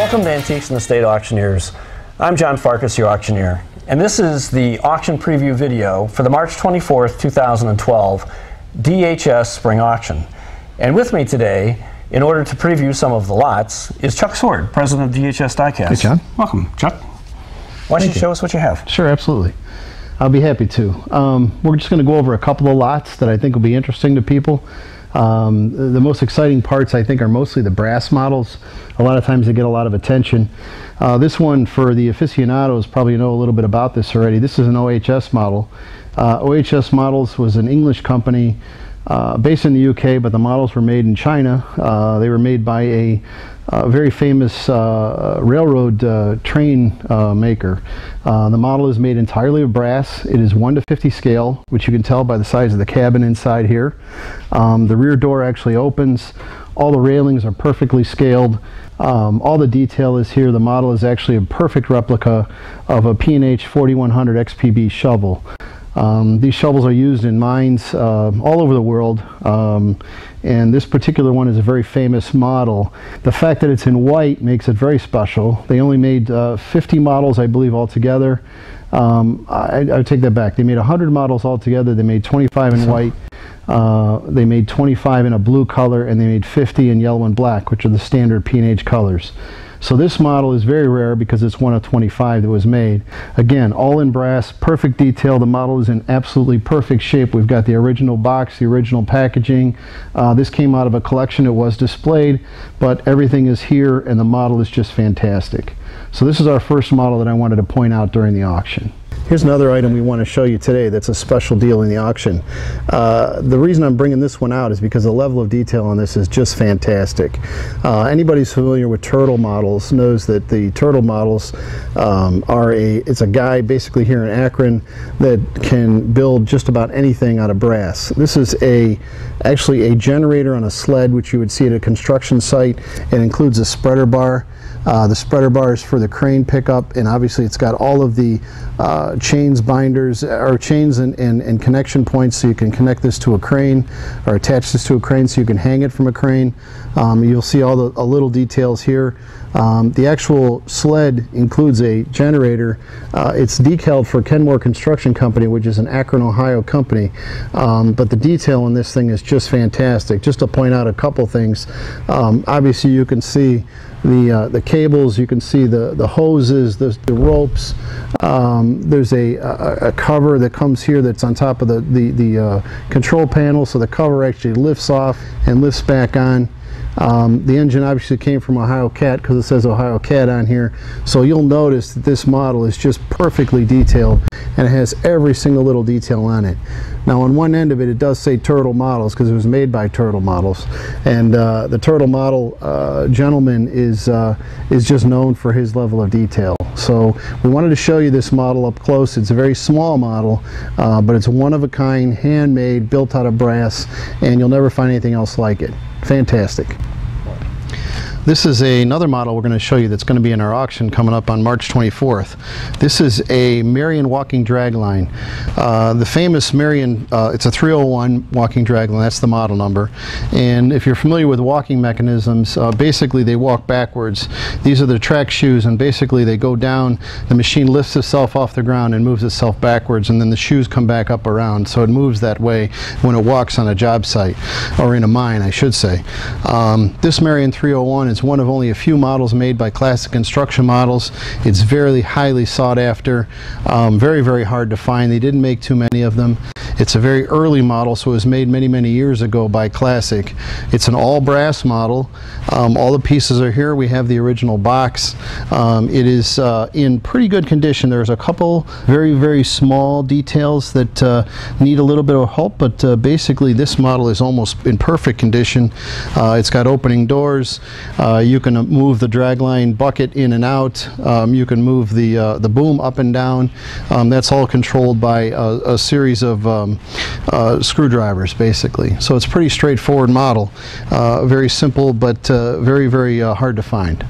Welcome to Antiques in the State Auctioneers. I'm John Farkas, your auctioneer, and this is the auction preview video for the March 24th, 2012 DHS Spring Auction. And with me today, in order to preview some of the lots, is Chuck Sword, president of DHS Diecast. Hey, John. Welcome, Chuck. Why don't you show us what you have? Sure, absolutely. I'll be happy to. We're just going to go over a couple of lots that I think will be interesting to people. The most exciting parts, I think, are mostly the brass models. A lot of times they get a lot of attention. This one, for the aficionados, probably know a little bit about this already. This is an OHS model. OHS Models was an English company based in the UK, but the models were made in China. They were made by a very famous railroad train maker. The model is made entirely of brass. It is 1:50 scale, which you can tell by the size of the cabin inside here. The rear door actually opens. All the railings are perfectly scaled. All the detail is here. The model is actually a perfect replica of a P&H 4100 XPB shovel. These shovels are used in mines all over the world, and this particular one is a very famous model. The fact that it's in white makes it very special. They only made 50 models, I believe, altogether. I take that back. They made 100 models altogether. They made 25 in white. They made 25 in a blue color, and they made 50 in yellow and black, which are the standard P&H colors. So this model is very rare because it's one of 25 that was made. Again, all in brass, perfect detail. The model is in absolutely perfect shape. We've got the original box, the original packaging. This came out of a collection. It was displayed, but everything is here, and the model is just fantastic. So this is our first model that I wanted to point out during the auction. Here's another item we want to show you today that's a special deal in the auction. The reason I'm bringing this one out is because the level of detail on this is just fantastic. Anybody who's familiar with turtle models knows that the turtle models it's a guy basically here in Akron that can build just about anything out of brass. This is actually a generator on a sled, which you would see at a construction site. It includes a spreader bar. The spreader bar is for the crane pickup, and obviously it's got all of the chains, binders, or chains and connection points, so you can connect this to a crane or attach this to a crane so you can hang it from a crane. You'll see all the little details here. The actual sled includes a generator. It's decaled for Kenmore Construction Company, which is an Akron, Ohio company. But the detail on this thing is just fantastic. Just to point out a couple things, obviously you can see the cables, you can see the hoses, the ropes. There's a cover that comes here that's on top of the control panel, so the cover actually lifts off and lifts back on. The engine obviously came from Ohio Cat because it says Ohio Cat on here, so you'll notice that this model is just perfectly detailed and it has every single little detail on it. Now on one end of it, it does say Turtle Models because it was made by Turtle Models, and the Turtle Model gentleman is just known for his level of detail. So we wanted to show you this model up close. It's a very small model, but it's one of a kind, handmade, built out of brass, and you'll never find anything else like it. Fantastic. This is another model we're going to show you that's going to be in our auction coming up on March 24th. This is a Marion walking dragline. The famous Marion, it's a 301 walking dragline, that's the model number. And if you're familiar with walking mechanisms, basically they walk backwards. These are the track shoes, and basically they go down, the machine lifts itself off the ground and moves itself backwards, and then the shoes come back up around, so it moves that way when it walks on a job site, or in a mine, I should say. This Marion 301 is one of only a few models made by Classic Construction Models. It's very highly sought after, very, very hard to find. They didn't make too many of them. It's a very early model, so it was made many, many years ago by Classic. It's an all brass model. All the pieces are here. We have the original box. It is in pretty good condition. There's a couple very, very small details that need a little bit of help, but basically this model is almost in perfect condition. It's got opening doors. You can move the dragline bucket in and out. You can move the boom up and down. That's all controlled by a series of screwdrivers, basically. So it's a pretty straightforward model. Very simple, but very, very hard to find.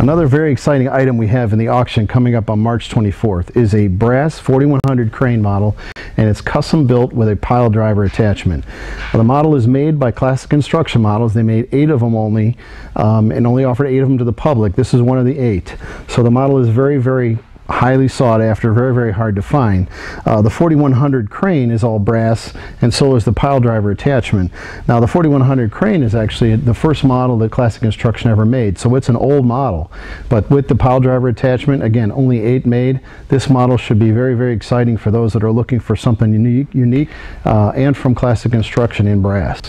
Another very exciting item we have in the auction coming up on March 24th is a brass 4100 crane model. and it's custom built with a pile driver attachment. The model is made by Classic Construction Models. They made 8 of them only, and only offered 8 of them to the public. This is one of the 8. So the model is very, very highly sought after, very, very hard to find. The 4100 crane is all brass, and so is the pile driver attachment. Now the 4100 crane is actually the first model that Classic Construction ever made, so it's an old model. But with the pile driver attachment, again, only 8 made. This model should be very, very exciting for those that are looking for something unique, and from Classic Construction in brass.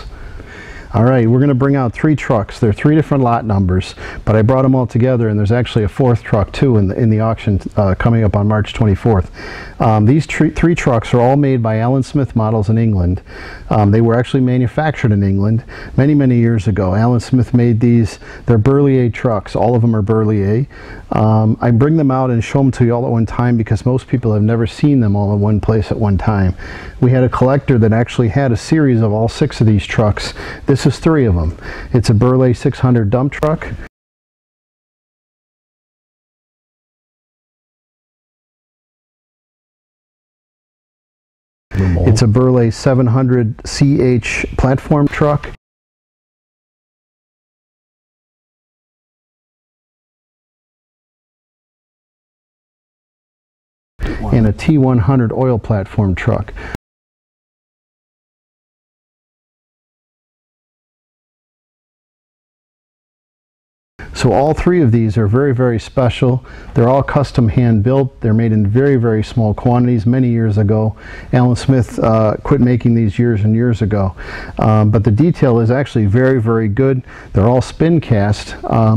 All right, we're going to bring out 3 trucks. They're 3 different lot numbers, but I brought them all together, and there's actually a 4th truck too in the auction coming up on March 24th. These 3 trucks are all made by Alan Smith Models in England. They were actually manufactured in England many, many years ago. Alan Smith made these. They're Berlier trucks. All of them are Berlier. I bring them out and show them to you all at one time because most people have never seen them all in one place at one time. We had a collector that actually had a series of all 6 of these trucks. This is 3 of them. It's a Berlier 600 dump truck. It's a Berlier 700 CH platform truck. And a T100 oil platform truck. So all 3 of these are very, very special. They're all custom hand built. They're made in very, very small quantities many years ago. Alan Smith quit making these years and years ago. But the detail is actually very, very good. They're all spin cast.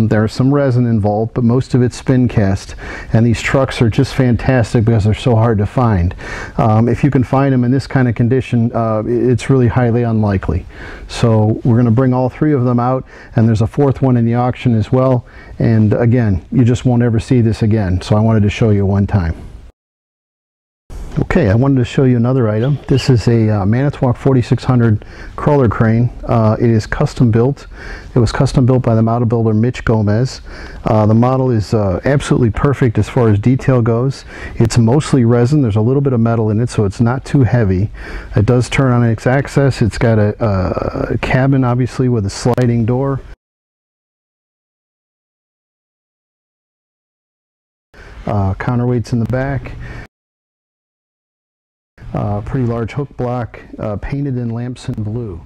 There's some resin involved, but most of it's spin cast. And these trucks are just fantastic because they're so hard to find. If you can find them in this kind of condition, it's really highly unlikely. So we're going to bring all 3 of them out, and there's a 4th one in the auction as well. And again, you just won't ever see this again, so I wanted to show you one time. Okay, I wanted to show you another item. This is a Manitowoc 4600 crawler crane. It is custom built. It was custom built by the model builder Mitch Gomez. The model is absolutely perfect as far as detail goes. It's mostly resin. There's a little bit of metal in it, so it's not too heavy. It does turn on its axis. It's got a cabin, obviously, with a sliding door. Counterweights in the back. Pretty large hook block, painted in lamps in blue.